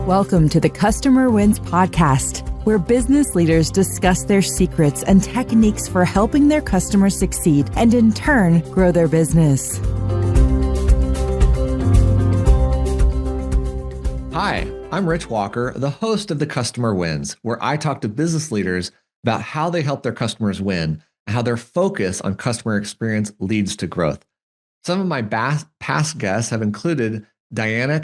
Welcome to the Customer Wins podcast, where business leaders discuss their secrets and techniques for helping their customers succeed and in turn grow their business. Hi, I'm Rich Walker, the host of the Customer Wins, where I talk to business leaders about how they help their customers win and how their focus on customer experience leads to growth. Some of my past guests have included Diana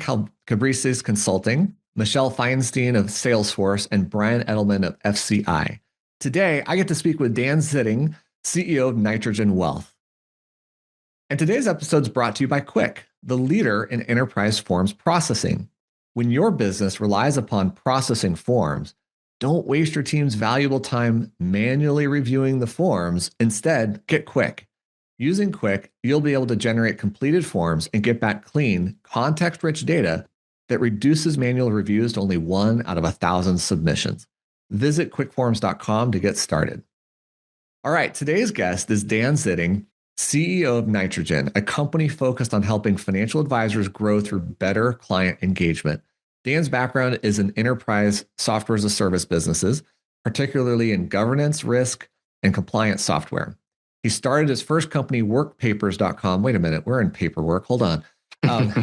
Cabrices Consulting, Michelle Feinstein of Salesforce, and Brian Edelman of FCI. Today, I get to speak with Dan Zitting, CEO of Nitrogen Wealth. And today's episode is brought to you by Quick, the leader in enterprise forms processing. When your business relies upon processing forms, don't waste your team's valuable time manually reviewing the forms. Instead, get Quick. Using Quick, you'll be able to generate completed forms and get back clean, context-rich data that reduces manual reviews to only 1 out of 1,000 submissions. Visit quickforms.com to get started. All right, today's guest is Dan Zitting, CEO of Nitrogen, a company focused on helping financial advisors grow through better client engagement. Dan's background is in enterprise software as a service businesses, particularly in governance, risk, and compliance software. He started his first company, workpapers.com. Wait a minute, we're in paperwork. Hold on.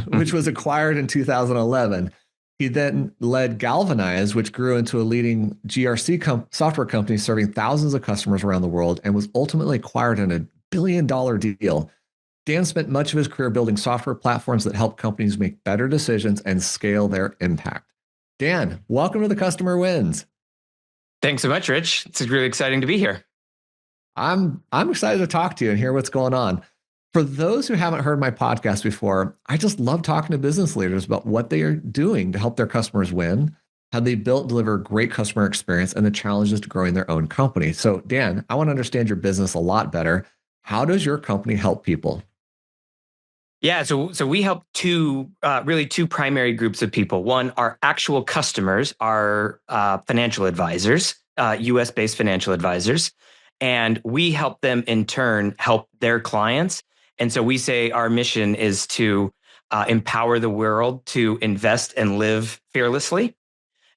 Which was acquired in 2011. He then led Galvanize, which grew into a leading GRC software company serving thousands of customers around the world and was ultimately acquired in a $1 billion deal. Dan spent much of his career building software platforms that help companies make better decisions and scale their impact. Dan, welcome to the Customer Wins. Thanks so much, Rich. It's really exciting to be here. I'm excited to talk to you and hear what's going on. For those who haven't heard my podcast before, I just love talking to business leaders about what they are doing to help their customers win, how they deliver great customer experience, and the challenges to growing their own company. So, Dan, I want to understand your business a lot better. How does your company help people? Yeah, so we help two primary groups of people. One, our actual customers are financial advisors, US-based financial advisors, and we help them in turn help their clients. And so we say our mission is to empower the world to invest and live fearlessly.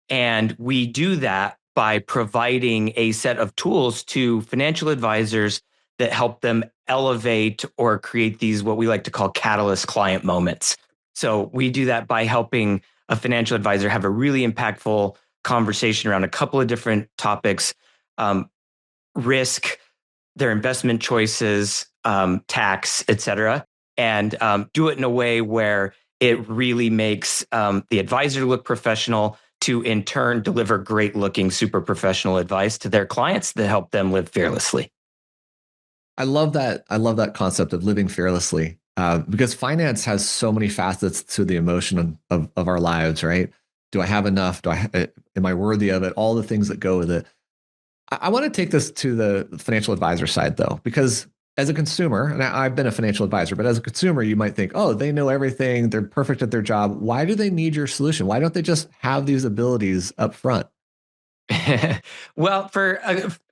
And we do that by providing a set of tools to financial advisors that help them elevate or create these, what we like to call catalyst client moments. So we do that by helping a financial advisor have a really impactful conversation around a couple of different topics, risk, their investment choices, tax, et cetera, and do it in a way where it really makes the advisor look professional to in turn deliver great looking, super professional advice to their clients that help them live fearlessly. I love that. I love that concept of living fearlessly because finance has so many facets to the emotion of our lives, right? Do I have enough? Am I worthy of it? All the things that go with it. I want to take this to the financial advisor side, though, because as a consumer, and I've been a financial advisor, but as a consumer, you might think, oh, they know everything. They're perfect at their job. Why do they need your solution? Why don't they just have these abilities up front? Well, for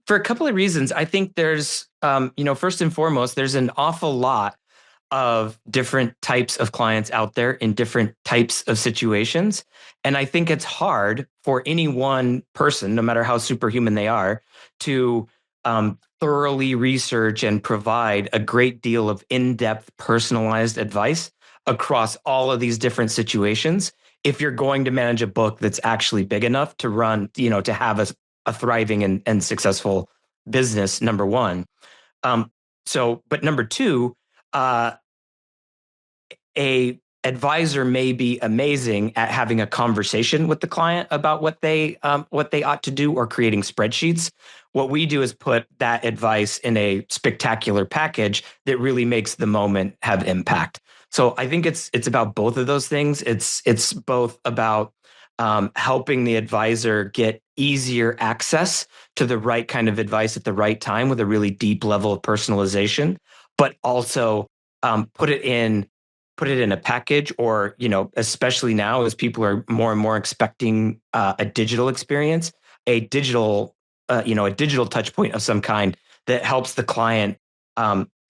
a couple of reasons, I think there's, first and foremost, there's an awful lot of different types of clients out there in different types of situations. And I think it's hard for any one person, no matter how superhuman they are, to thoroughly research and provide a great deal of in-depth personalized advice across all of these different situations if you're going to manage a book that's actually big enough to run, to have a thriving and successful business, number one. But number two, a advisor may be amazing at having a conversation with the client about what they ought to do or creating spreadsheets. What we do is put that advice in a spectacular package that really makes the moment have impact. So I think it's about both of those things. It's both about helping the advisor get easier access to the right kind of advice at the right time with a really deep level of personalization, but also put it in a package, or, especially now as people are more and more expecting a digital experience, a digital touch point of some kind that helps the client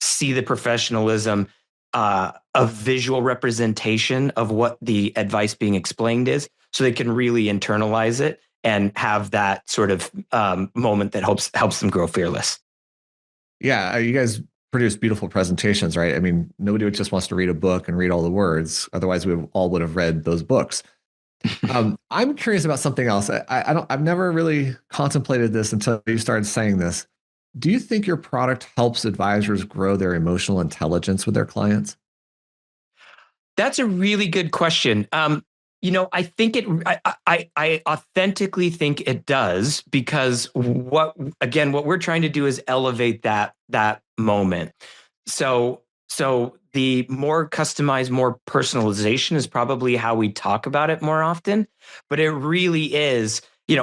see the professionalism, a visual representation of what the advice being explained is, so they can really internalize it and have that sort of moment that helps them grow fearless. Yeah, you guys produce beautiful presentations, right? I mean, nobody just wants to read a book and read all the words. Otherwise, we all would have read those books. I'm curious about something else. I've never really contemplated this until you started saying this. Do you think your product helps advisors grow their emotional intelligence with their clients? That's a really good question. I think I authentically think it does, because what we're trying to do is elevate that moment. So the more customized, more personalization is probably how we talk about it more often. But it really is,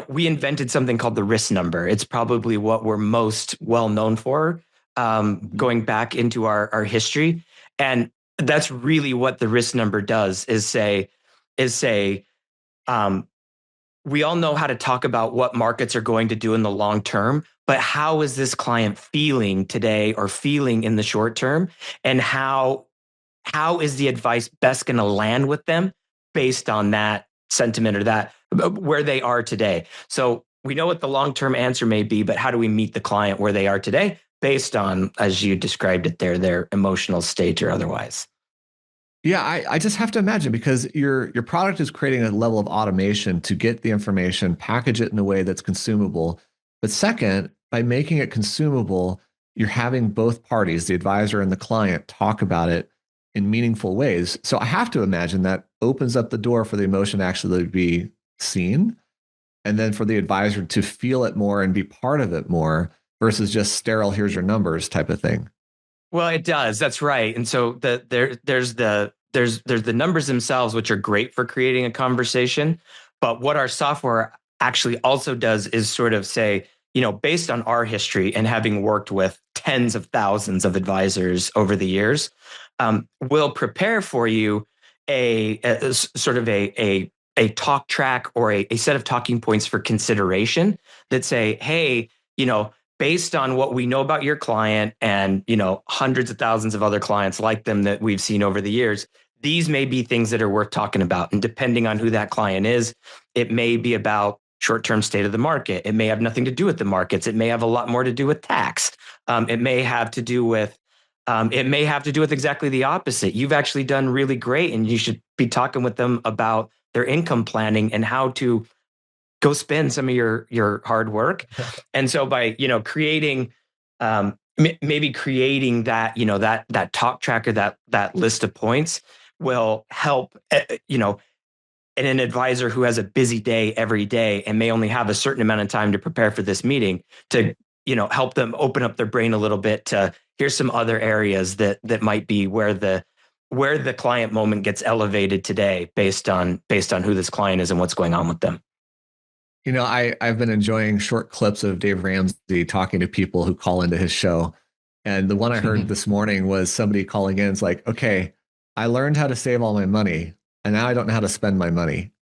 we invented something called the risk number. It's probably what we're most well known for, going back into our history. And that's really what the risk number does, is say, um, we all know how to talk about what markets are going to do in the long term, but how is this client feeling today or feeling in the short term? And how is the advice best going to land with them based on that sentiment or that where they are today? So we know what the long-term answer may be, but how do we meet the client where they are today based on, as you described it there, their emotional state or otherwise? Yeah, I just have to imagine, because your product is creating a level of automation to get the information, package it in a way that's consumable. But second, by making it consumable, you're having both parties, the advisor and the client, talk about it in meaningful ways. So I have to imagine that opens up the door for the emotion actually to be seen, and then for the advisor to feel it more and be part of it more versus just sterile, here's your numbers type of thing. Well, it does. That's right. And so there's the numbers themselves, which are great for creating a conversation. But what our software actually also does is sort of say, based on our history and having worked with tens of thousands of advisors over the years, we'll prepare for you a sort of a talk track or a set of talking points for consideration that say, hey, based on what we know about your client and, hundreds of thousands of other clients like them that we've seen over the years, these may be things that are worth talking about. And depending on who that client is, it may be about short-term state of the market. It may have nothing to do with the markets. It may have a lot more to do with tax. It may have to do with exactly the opposite. You've actually done really great, and you should be talking with them about their income planning and how to go spend some of your hard work. And so by, creating, maybe creating that, that talk track or that list of points will help, and an advisor who has a busy day every day and may only have a certain amount of time to prepare for this meeting to, help them open up their brain a little bit to here's some other areas that might be where the client moment gets elevated today based on who this client is and what's going on with them. I've been enjoying short clips of Dave Ramsey talking to people who call into his show. And the one I heard this morning was somebody calling in. It's like, okay, I learned how to save all my money, and now I don't know how to spend my money.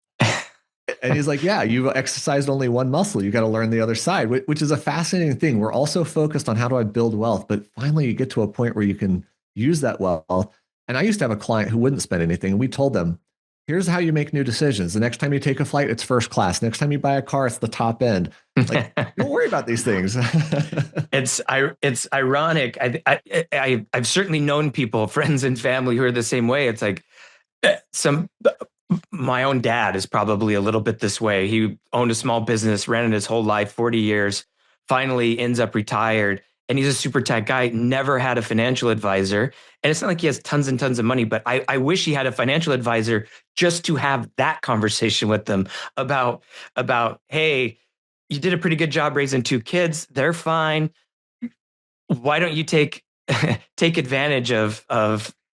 And he's like, yeah, you've exercised only one muscle. You got to learn the other side, which is a fascinating thing. We're also focused on how do I build wealth, but finally you get to a point where you can use that wealth. And I used to have a client who wouldn't spend anything. And we told them, here's how you make new decisions. The next time you take a flight, it's first class. Next time you buy a car, it's the top end. Like, don't worry about these things. It's ironic. I've certainly known people, friends and family, who are the same way. It's like my own dad is probably a little bit this way. He owned a small business, ran it his whole life, 40 years, finally ends up retired. And he's a super tech guy, never had a financial advisor. And it's not like he has tons and tons of money, but I wish he had a financial advisor just to have that conversation with them about, hey, you did a pretty good job raising 2 kids. They're fine. Why don't you take advantage of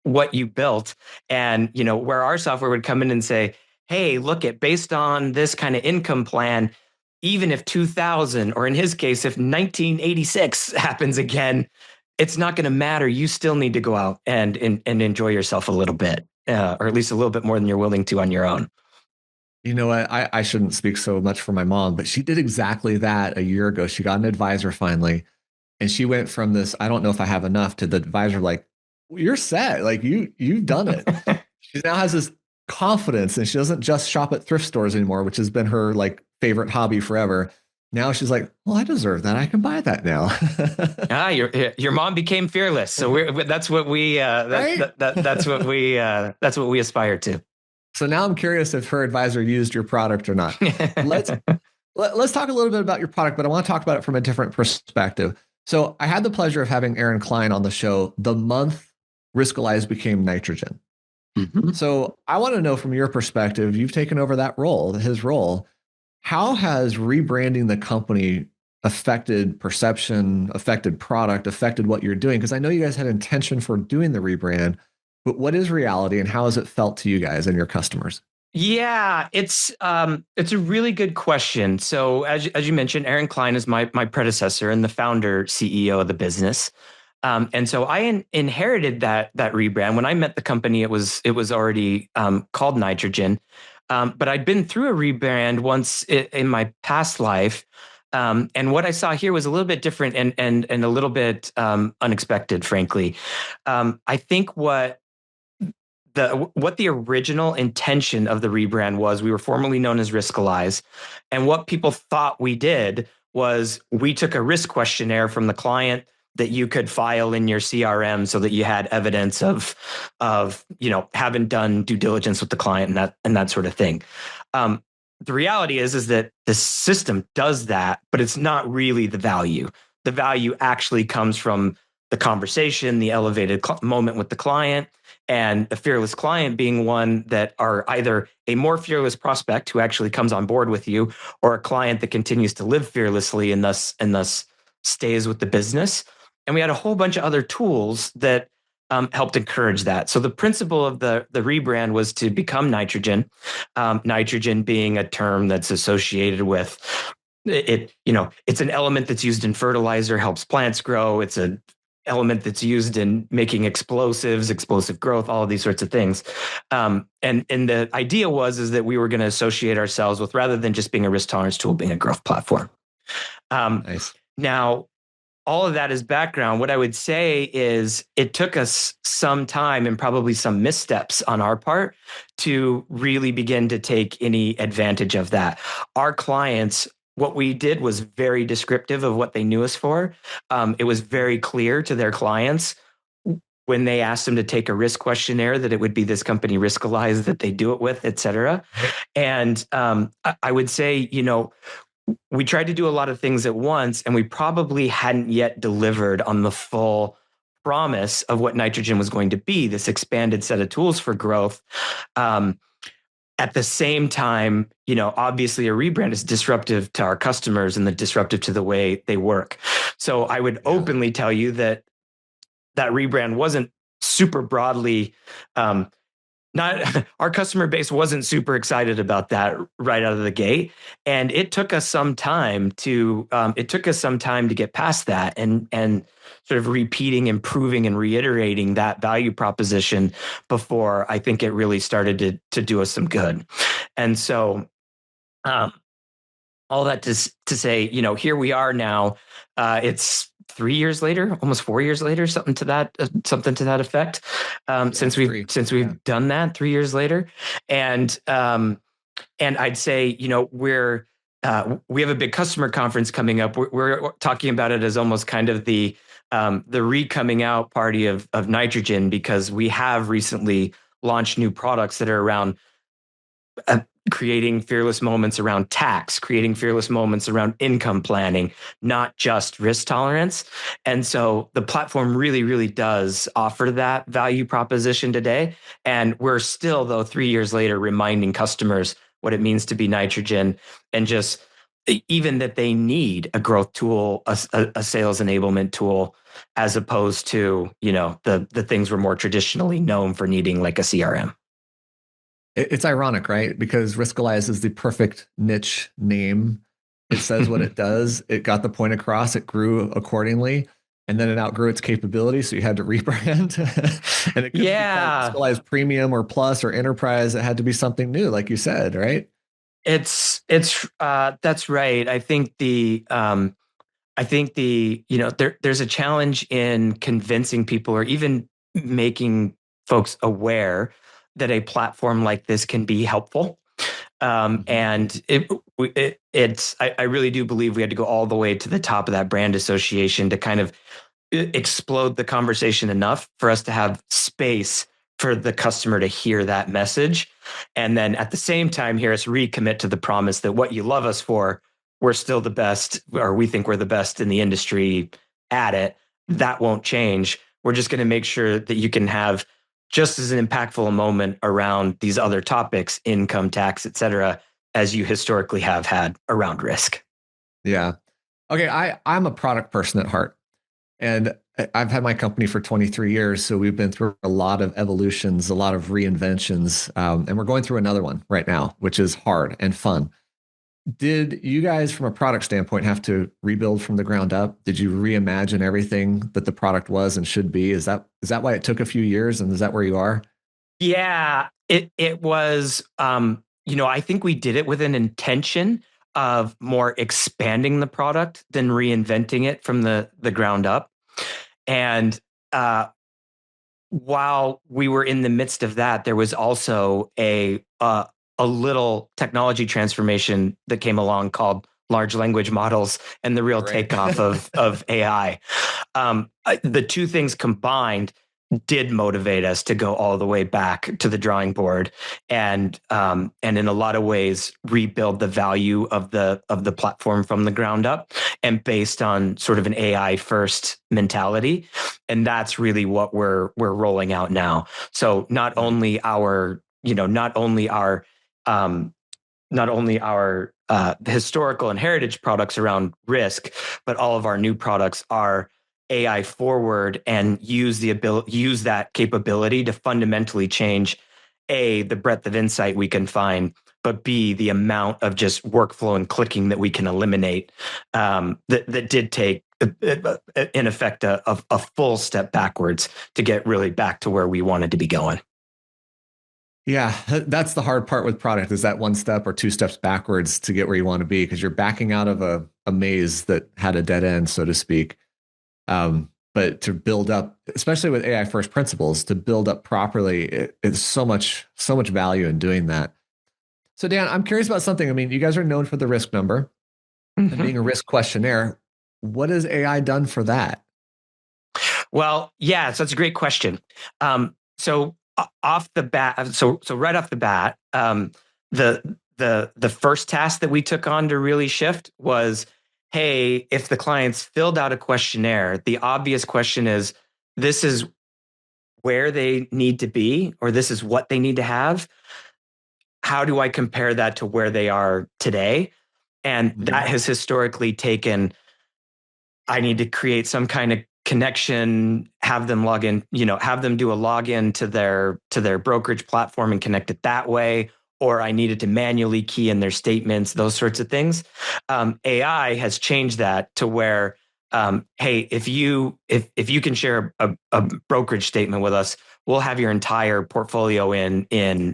what you built? And, where our software would come in and say, hey, look at based on this kind of income plan, even if 2000, or in his case, if 1986 happens again, it's not going to matter. You still need to go out and enjoy yourself a little bit, or at least a little bit more than you're willing to on your own. You know what? I shouldn't speak so much for my mom, but she did exactly that a year ago. She got an advisor finally. And she went from this, I don't know if I have enough, to the advisor like, well, you're set. Like you've done it. She now has this confidence, and she doesn't just shop at thrift stores anymore, which has been her like favorite hobby forever. Now she's like, well, I deserve that. I can buy that now. Your mom became fearless. So that's what we Right? that's what we aspire to. So now I'm curious if her advisor used your product or not. Let's let's talk a little bit about your product, but I want to talk about it from a different perspective. So I had the pleasure of having Aaron Klein on the show the month Riskalyze became Nitrogen. Mm-hmm. So I want to know from your perspective, you've taken over that role, his role. How has rebranding the company affected perception, affected product, affected what you're doing? Because I know you guys had intention for doing the rebrand, but what is reality and how has it felt to you guys and your customers? Yeah, it's a really good question. So as you mentioned, Aaron Klein is my predecessor and the founder CEO of the business. And so I inherited that rebrand. When I met the company, it was already called Nitrogen. But I'd been through a rebrand once in my past life. And what I saw here was a little bit different and a little bit unexpected, frankly. I think what the original intention of the rebrand was, we were formerly known as Riskalyze, and what people thought we did was we took a risk questionnaire from the client that you could file in your CRM so that you had evidence of having done due diligence with the client and that sort of thing. The reality is that the system does that, but it's not really the value. The value actually comes from the conversation, the elevated moment with the client, and the fearless client being one that are either a more fearless prospect who actually comes on board with you, or a client that continues to live fearlessly and thus stays with the business. And we had a whole bunch of other tools that helped encourage that. So the principle of the rebrand was to become Nitrogen. Nitrogen being a term that's associated with it. It's an element that's used in fertilizer, helps plants grow. It's an element that's used in making explosives, explosive growth, all of these sorts of things. And the idea is that we were going to associate ourselves with, rather than just being a risk tolerance tool, being a growth platform. Nice. Now, all of that is background. What I would say is it took us some time and probably some missteps on our part to really begin to take any advantage of that. Our clients, what we did was very descriptive of what they knew us for. It was very clear to their clients when they asked them to take a risk questionnaire that it would be this company Riskalyze that they do it with, et cetera. And I would say, we tried to do a lot of things at once, and we probably hadn't yet delivered on the full promise of what Nitrogen was going to be, this expanded set of tools for growth. At the same time, obviously a rebrand is disruptive to our customers and disruptive to the way they work. So I would openly tell you that rebrand wasn't super broadly not our customer base wasn't super excited about that right out of the gate, and it took us some time to get past that and sort of repeating, improving, and reiterating that value proposition before I think it really started to do us some good. And so, all that to say, here we are now. It's 3 years later, almost 4 years later, something to that effect. Since we've done that 3 years later, and I'd say, we have a big customer conference coming up. We're talking about it as almost kind of the re-coming out party of Nitrogen, because we have recently launched new products that are around creating fearless moments around tax, creating fearless moments around income planning, not just risk tolerance. And so the platform really, really does offer that value proposition today. And we're still, though, 3 years later, reminding customers what it means to be Nitrogen, and just even that they need a growth tool, a sales enablement tool, as opposed to, the things we're more traditionally known for needing, like a CRM. It's ironic, right? Because Riskalyze is the perfect niche name. It says what it does. It got the point across. It grew accordingly, and then it outgrew its capability. So you had to rebrand, and it couldn't be called Riskalyze Premium or Plus or Enterprise. It had to be something new, like you said, right? It's that's right. I think there's a challenge in convincing people, or even making folks aware that a platform like this can be helpful. And I really do believe we had to go all the way to the top of that brand association to kind of explode the conversation enough for us to have space for the customer to hear that message. And then at the same time, hear us recommit to the promise that what you love us for, we're still the best, or we think we're the best in the industry at it. That won't change. We're just going to make sure that you can have just as an impactful a moment around these other topics, income tax, et cetera, as you historically have had around risk. Yeah. Okay. I'm a product person at heart. And I've had my company for 23 years. So we've been through a lot of evolutions, a lot of reinventions. And we're going through another one right now, which is hard and fun. Did you guys, from a product standpoint, have to rebuild from the ground up? Did you reimagine everything that the product was and should be? Is that why it took a few years, and is that where you are? Yeah, it was. I think we did it with an intention of more expanding the product than reinventing it from the ground up. And while we were in the midst of that, there was also a little technology transformation that came along called large language models and the real takeoff of AI. The two things combined did motivate us to go all the way back to the drawing board and in a lot of ways rebuild the value of the platform from the ground up and based on sort of an AI first mentality. And that's really what we're rolling out now. So not only our historical and heritage products around risk, but all of our new products are AI forward and use that capability to fundamentally change the breadth of insight we can find, but B, the amount of just workflow and clicking that we can eliminate that did take in effect a full step backwards to get really back to where we wanted to be going. Yeah, that's the hard part with product, is that one step or two steps backwards to get where you want to be, because you're backing out of a maze that had a dead end, so to speak. But to build up, especially with AI first principles, to build up properly, it's so much value in doing that. So Dan, I'm curious about something. I mean, you guys are known for the risk number and being a risk questionnaire. What has AI done for that? Well, yeah, so that's a great question. So off the bat, so right off the bat, the first task that we took on to really shift was, hey, if the clients filled out a questionnaire, the obvious question is, this is where they need to be, or this is what they need to have. How do I compare that to where they are today? And that has historically taken, I need to create some kind of connection, have them log in, have them do a login to their brokerage platform and connect it that way. Or I needed to manually key in their statements, those sorts of things. AI has changed that to where, hey, if you can share a brokerage statement with us, we'll have your entire portfolio in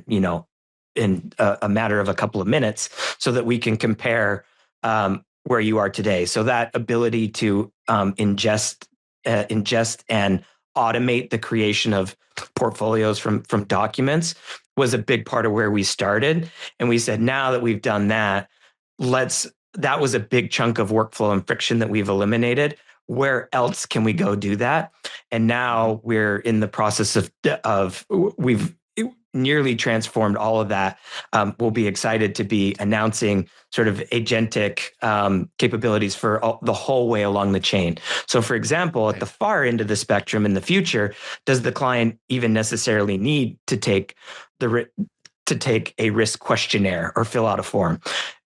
a matter of a couple of minutes, so that we can compare where you are today. So that ability to ingest and automate the creation of portfolios from documents was a big part of where we started. And we said, now that we've done that, that was a big chunk of workflow and friction that we've eliminated. Where else can we go do that? And now we're in the process of we've nearly transformed all of that. We'll be excited to be announcing sort of agentic capabilities for the whole way along the chain. So for example, at the far end of the spectrum in the future, does the client even necessarily need to take a risk questionnaire or fill out a form?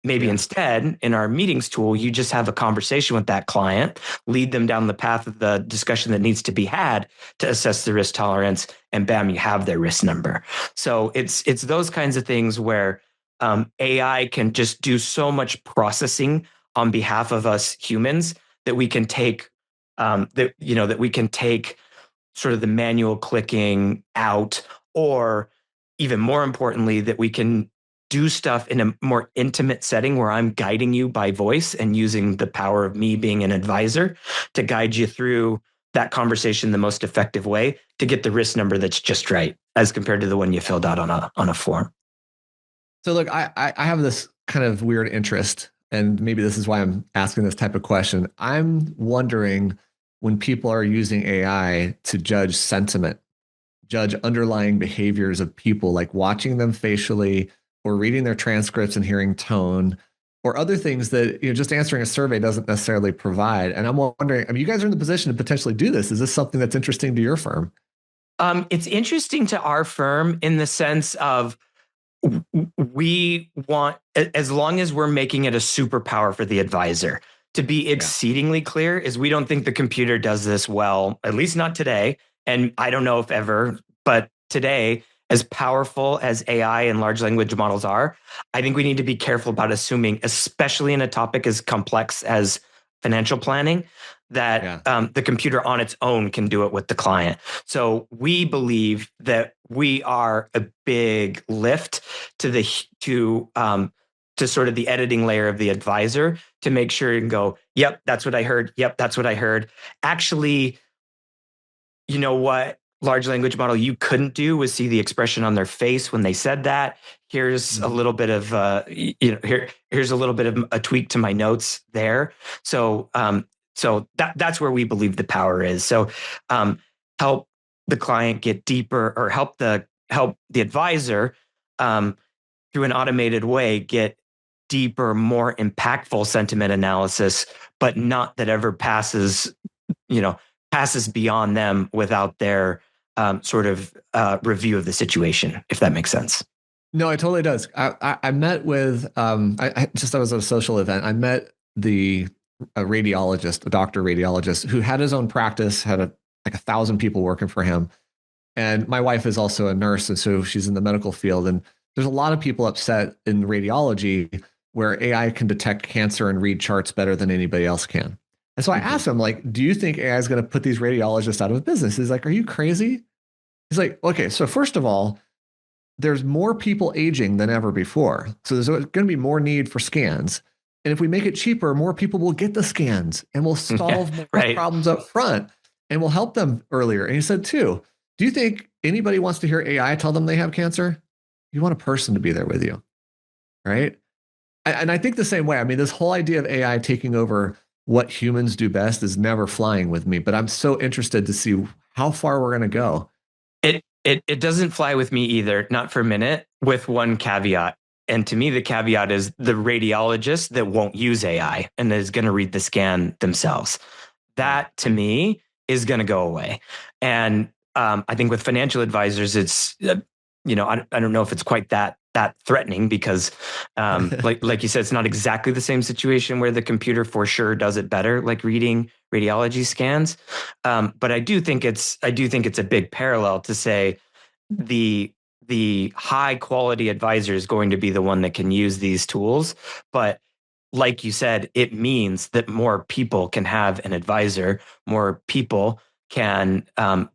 Maybe instead, in our meetings tool, you just have a conversation with that client, lead them down the path of the discussion that needs to be had to assess the risk tolerance, and bam, you have their risk number. So it's those kinds of things where AI can just do so much processing on behalf of us humans that we can take that we can take sort of the manual clicking out, or even more importantly, that we can do stuff in a more intimate setting where I'm guiding you by voice and using the power of me being an advisor to guide you through that conversation the most effective way to get the risk number that's just right. as compared to the one you filled out on a form. So look, I have this kind of weird interest, and maybe this is why I'm asking this type of question. I'm wondering when people are using AI to judge sentiment, judge underlying behaviors of people, like watching them facially or reading their transcripts and hearing tone or other things that, just answering a survey doesn't necessarily provide. And I'm wondering, I mean, you guys are in the position to potentially do this. Is this something that's interesting to your firm? It's interesting to our firm in the sense of we want, as long as we're making it a superpower for the advisor, to be exceedingly clear, is we don't think the computer does this well, at least not today. And I don't know if ever, but today, as powerful as AI and large language models are, I think we need to be careful about assuming, especially in a topic as complex as financial planning, that the computer on its own can do it with the client. So we believe that we are a big lift to sort of the editing layer of the advisor to make sure you can go, yep, that's what I heard. Yep, that's what I heard. Actually, you know what large language model you couldn't do was see the expression on their face when they said that. Here's a little bit of here's a little bit of a tweak to my notes there. So that's where we believe the power is. So help the client get deeper, or help the advisor through an automated way get deeper, more impactful sentiment analysis, but not that ever passes beyond them without their sort of review of the situation, if that makes sense. No, it totally does. I met with, I was at a social event. I met a radiologist, a doctor radiologist who had his own practice, had like 1,000 people working for him. And my wife is also a nurse, and so she's in the medical field. And there's a lot of people upset in radiology where AI can detect cancer and read charts better than anybody else can. And so I asked him, like, do you think AI is going to put these radiologists out of business? He's like, are you crazy? He's like, okay, so first of all, there's more people aging than ever before. So there's going to be more need for scans. And if we make it cheaper, more people will get the scans and we'll solve more problems up front and we'll help them earlier. And he said, too, do you think anybody wants to hear AI tell them they have cancer? You want a person to be there with you, right? And I think the same way. I mean, this whole idea of AI taking over what humans do best is never flying with me, but I'm so interested to see how far we're going to go. It doesn't fly with me either, not for a minute, with one caveat. And to me, the caveat is the radiologist that won't use AI and is going to read the scan themselves. That, to me, is going to go away. And I think with financial advisors, it's, I don't know if it's quite that threatening, because like you said, it's not exactly the same situation where the computer for sure does it better, like reading radiology scans. But I do think it's a big parallel to say the high quality advisor is going to be the one that can use these tools. But like you said, it means that more people can have an advisor, more people can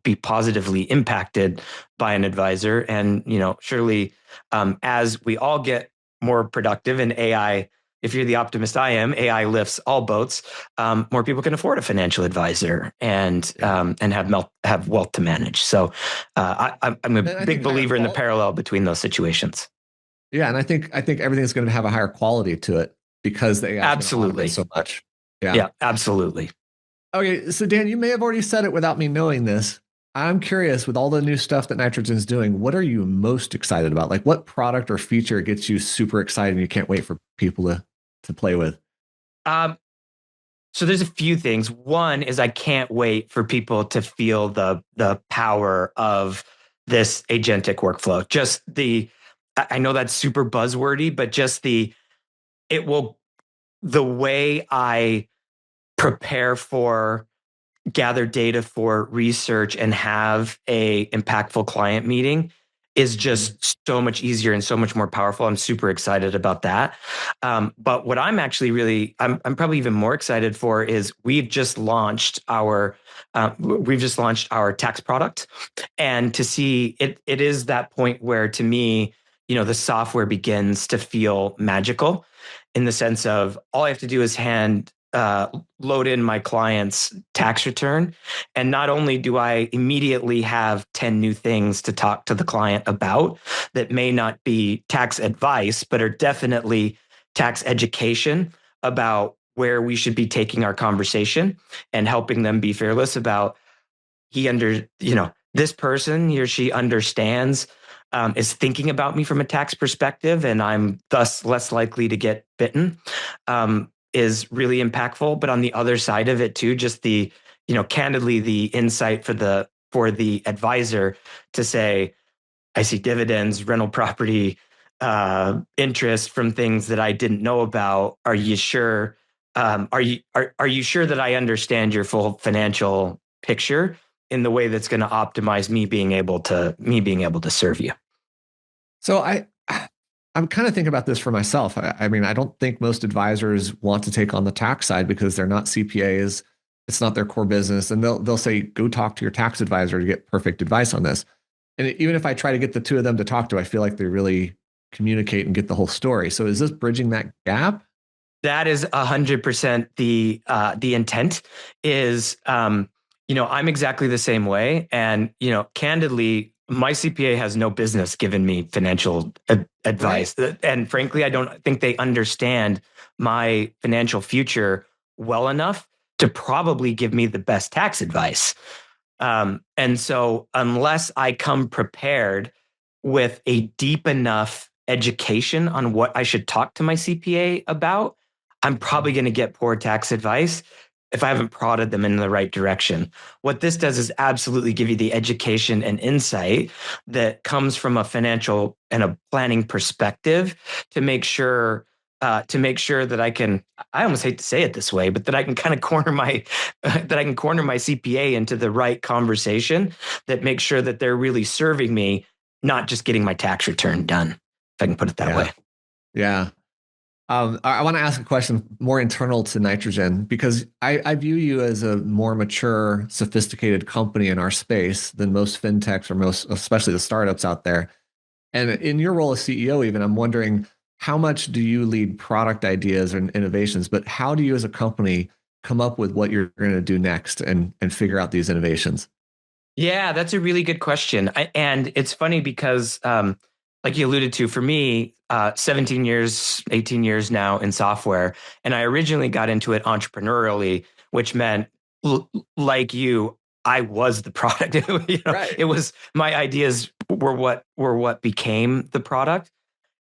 be positively impacted by an advisor. And, surely as we all get more productive in AI, if you're the optimist I am, AI lifts all boats, more people can afford a financial advisor and have wealth to manage. So I'm a big believer in the parallel between those situations. Yeah. And I think everything's going to have a higher quality to it because the AI absolutely so much. Yeah, absolutely. Okay, so Dan, you may have already said it without me knowing this. I'm curious, with all the new stuff that Nitrogen's doing, what are you most excited about? Like, what product or feature gets you super excited and you can't wait for people to play with? So there's a few things. One is I can't wait for people to feel the power of this agentic workflow. Just I know that's super buzzwordy, but just the way I prepare for, gather data for research, and have a impactful client meeting is just so much easier and so much more powerful. I'm super excited about that. But what I'm actually I'm probably even more excited for is we've just launched our tax product, and to see it is that point where, to me, the software begins to feel magical, in the sense of all I have to do is hand load in my client's tax return. And not only do I immediately have 10 new things to talk to the client about that may not be tax advice, but are definitely tax education about where we should be taking our conversation and helping them be fearless about this person, he or she understands, is thinking about me from a tax perspective, and I'm thus less likely to get bitten, is really impactful. But on the other side of it too, just candidly, the insight for the advisor to say, I see dividends, rental property, interest from things that I didn't know about. Are you sure? Are you sure that I understand your full financial picture in the way that's going to optimize me being able to serve you? So I'm kind of thinking about this for myself. I mean, I don't think most advisors want to take on the tax side because they're not CPAs. It's not their core business. And they'll say, go talk to your tax advisor to get perfect advice on this. And even if I try to get the two of them to talk to, I feel like they really communicate and get the whole story. So is this bridging that gap? That is 100% the intent is, I'm exactly the same way. And, candidly, my CPA has no business giving me financial advice. Right. And frankly, I don't think they understand my financial future well enough to probably give me the best tax advice. And so unless I come prepared with a deep enough education on what I should talk to my CPA about, I'm probably going to get poor tax advice if I haven't prodded them in the right direction. What this does is absolutely give you the education and insight that comes from a financial and a planning perspective to make sure that I almost hate to say it this way, but that I can kind of corner my CPA into the right conversation that makes sure that they're really serving me, not just getting my tax return done, if I can put it that way. Yeah. I want to ask a question more internal to Nitrogen, because I view you as a more mature, sophisticated company in our space than most fintechs or especially the startups out there. And in your role as CEO, even, I'm wondering, how much do you lead product ideas and innovations, but how do you as a company come up with what you're going to do next and figure out these innovations? Yeah, that's a really good question. And it's funny because, like you alluded to, for me, 17 years, 18 years now in software. And I originally got into it entrepreneurially, which meant, like you, I was the product. Right. It was, my ideas were what became the product.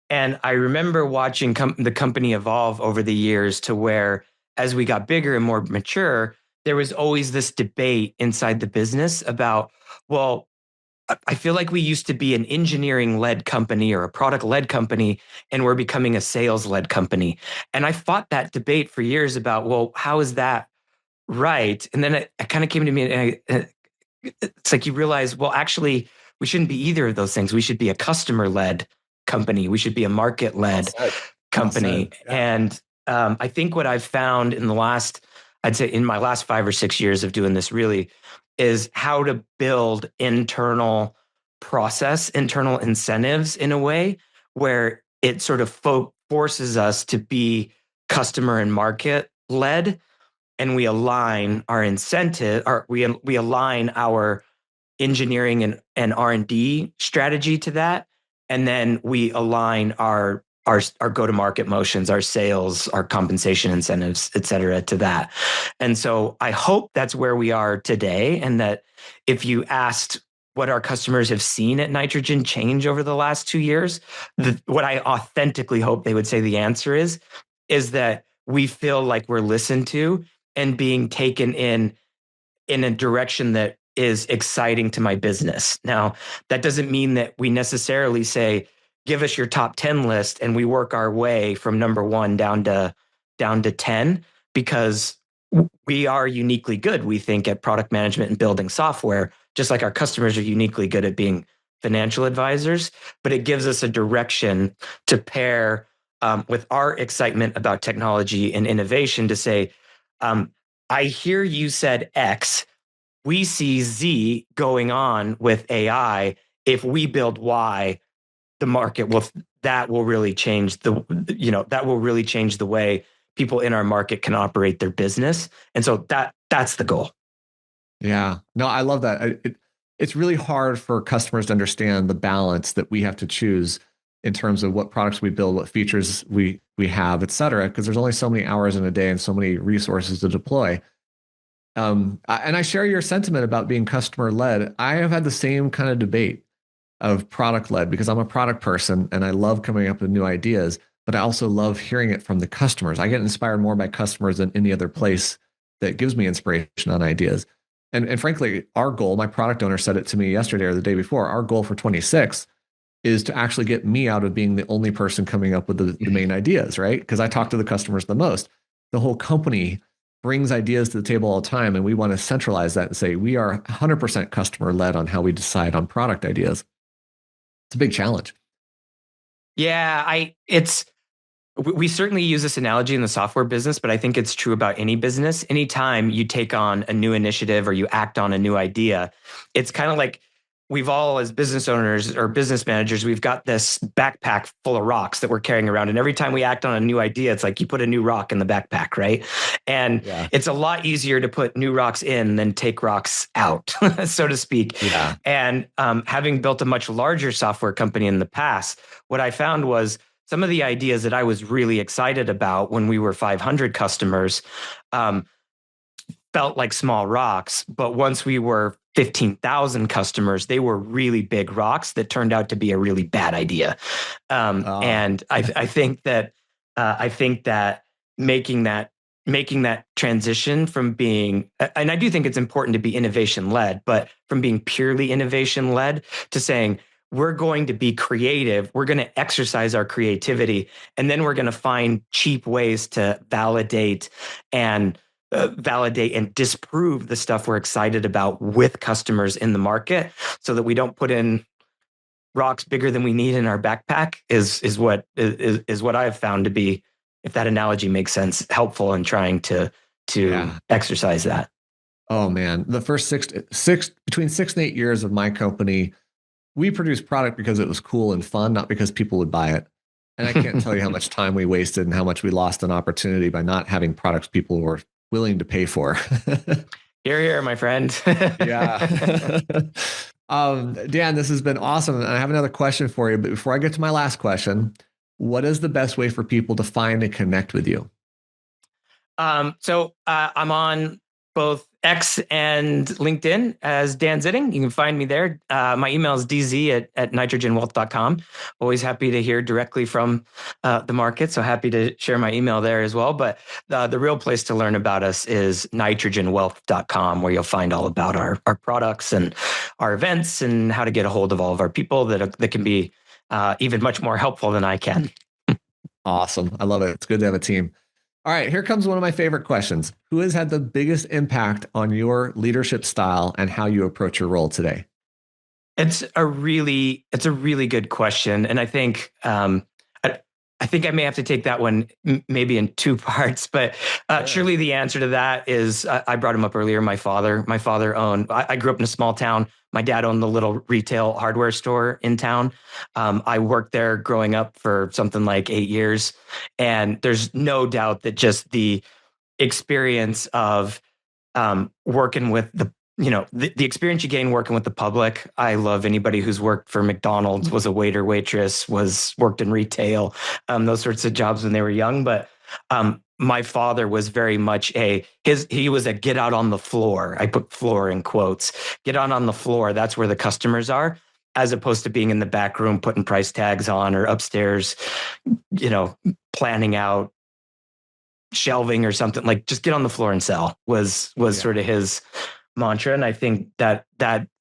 And I remember watching the company evolve over the years to where, as we got bigger and more mature, there was always this debate inside the business about, well, I feel like we used to be an engineering-led company or a product-led company, and we're becoming a sales-led company. And I fought that debate for years about, well, how is that right? And then it kind of came to me, and it's like you realize, well, actually, we shouldn't be either of those things. We should be a customer-led company. We should be a market-led company. Well yeah. And I think what I've found I'd say in my last 5 or 6 years of doing this really is how to build internal incentives in a way where it sort of forces us to be customer and market led, and we align our incentive, or we align our engineering and R&D strategy to that, and then we align our go-to-market motions, our sales, our compensation incentives, et cetera, to that. And so I hope that's where we are today. And that if you asked what our customers have seen at Nitrogen change over the last 2 years, what I authentically hope they would say the answer is that we feel like we're listened to and being taken in a direction that is exciting to my business. Now, that doesn't mean that we necessarily say, give us your top 10 list and we work our way from number 1 down to 10, because we are uniquely good, we think, at product management and building software, just like our customers are uniquely good at being financial advisors. But it gives us a direction to pair with our excitement about technology and innovation to say, I hear you said X. We see Z going on with AI. If we build Y, the market will really change the way people in our market can operate their business. And so that's the goal. Yeah, no, I love that. It's really hard for customers to understand the balance that we have to choose in terms of what products we build, what features we have, et cetera, because there's only so many hours in a day and so many resources to deploy. And I share your sentiment about being customer led. I have had the same kind of debate of product led because I'm a product person and I love coming up with new ideas, but I also love hearing it from the customers. I get inspired more by customers than any other place that gives me inspiration on ideas. And frankly, our goal, my product owner said it to me yesterday or the day before, our goal for 26 is to actually get me out of being the only person coming up with the main ideas, right? Because I talk to the customers the most. The whole company brings ideas to the table all the time, and we want to centralize that and say we are 100% customer led on how we decide on product ideas. It's a big challenge. Yeah, we certainly use this analogy in the software business, but I think it's true about any business. Anytime you take on a new initiative or you act on a new idea, it's kind of like we've all, as business owners or business managers, we've got this backpack full of rocks that we're carrying around. And every time we act on a new idea, it's like you put a new rock in the backpack, right? And it's a lot easier to put new rocks in than take rocks out, so to speak. Yeah. And having built a much larger software company in the past, what I found was some of the ideas that I was really excited about when we were 500 customers felt like small rocks. But once we were 15,000 customers, they were really big rocks that turned out to be a really bad idea. And I think that making that transition from being, and I do think it's important to be innovation led, but from being purely innovation led to saying, we're going to be creative. We're going to exercise our creativity, and then we're going to find cheap ways to validate and disprove the stuff we're excited about with customers in the market, so that we don't put in rocks bigger than we need in our backpack. Is what I've found to be, if that analogy makes sense, helpful in trying to exercise that. Oh man, the first between 6 and 8 years of my company, we produced product because it was cool and fun, not because people would buy it. And I can't tell you how much time we wasted and how much we lost an opportunity by not having products people were willing to pay for. Hear, hear, my friend. Yeah. Dan, this has been awesome. And I have another question for you. But before I get to my last question, what is the best way for people to find and connect with you? So I'm on both X and LinkedIn as Dan Zitting. You can find me there. My email is dz at nitrogenwealth.com. Always happy to hear directly from the market. So happy to share my email there as well. But the real place to learn about us is nitrogenwealth.com, where you'll find all about our products and our events and how to get a hold of all of our people that can be even much more helpful than I can. Awesome. I love it. It's good to have a team. All right, here comes one of my favorite questions. Who has had the biggest impact on your leadership style and how you approach your role today? It's a really good question, and I think I may have to take that one maybe in two parts. But surely the answer to that is I brought him up earlier. My father owned. I grew up in a small town. My dad owned the little retail hardware store in town. I worked there growing up for something like 8 years. And there's no doubt that just the experience of working with the experience you gain working with the public. I love anybody who's worked for McDonald's, was a waiter, waitress, worked in retail, those sorts of jobs when they were young. But my father was very much he was a get out on the floor. I put floor in quotes. Get out on the floor. That's where the customers are, as opposed to being in the back room, putting price tags on, or upstairs, planning out shelving or something. Like, just get on the floor and sell was sort of his mantra. And I think that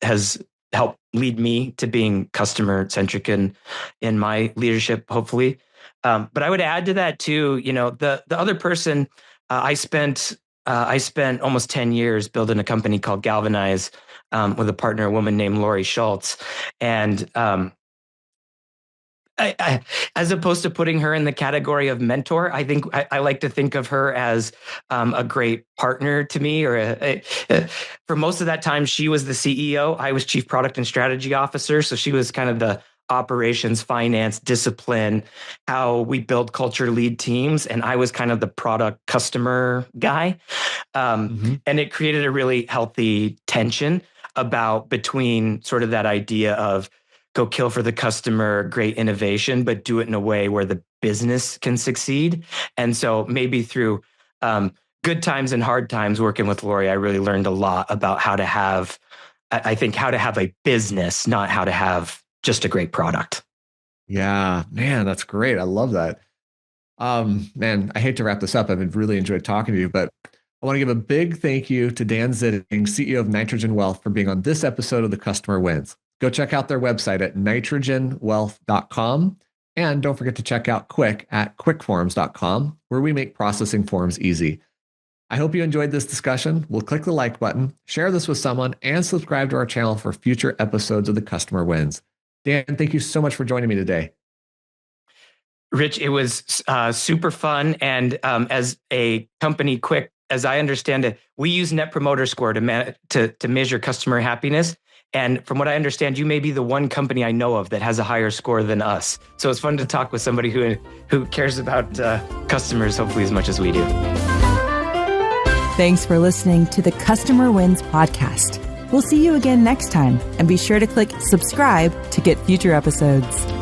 has helped lead me to being customer centric in my leadership, hopefully. But I would add to that too, the other person, I spent almost 10 years building a company called Galvanize with a partner, a woman named Lori Schultz. And I, as opposed to putting her in the category of mentor, I think I like to think of her as a great partner to me. Or for most of that time, she was the CEO. I was Chief Product and Strategy Officer. So she was kind of the operations, finance, discipline, how we build culture, lead teams. And I was kind of the product customer guy. And it created a really healthy tension between sort of that idea of go kill for the customer, great innovation, but do it in a way where the business can succeed. And so maybe through good times and hard times working with Lori, I really learned a lot about how to have a business, not how to have just a great product. Yeah, man, that's great. I love that. Man, I hate to wrap this up. I've really enjoyed talking to you, but I want to give a big thank you to Dan Zitting, CEO of Nitrogen Wealth, for being on this episode of The Customer Wins. Go check out their website at nitrogenwealth.com. And don't forget to check out Quick at quickforms.com, where we make processing forms easy. I hope you enjoyed this discussion. We'll click the like button, share this with someone, and subscribe to our channel for future episodes of The Customer Wins. Dan, thank you so much for joining me today. Rich, it was super fun. And as a company, Quick, as I understand it, we use Net Promoter Score to measure customer happiness. And from what I understand, you may be the one company I know of that has a higher score than us. So it's fun to talk with somebody who cares about customers, hopefully as much as we do. Thanks for listening to the Customer Wins podcast. We'll see you again next time, and be sure to click subscribe to get future episodes.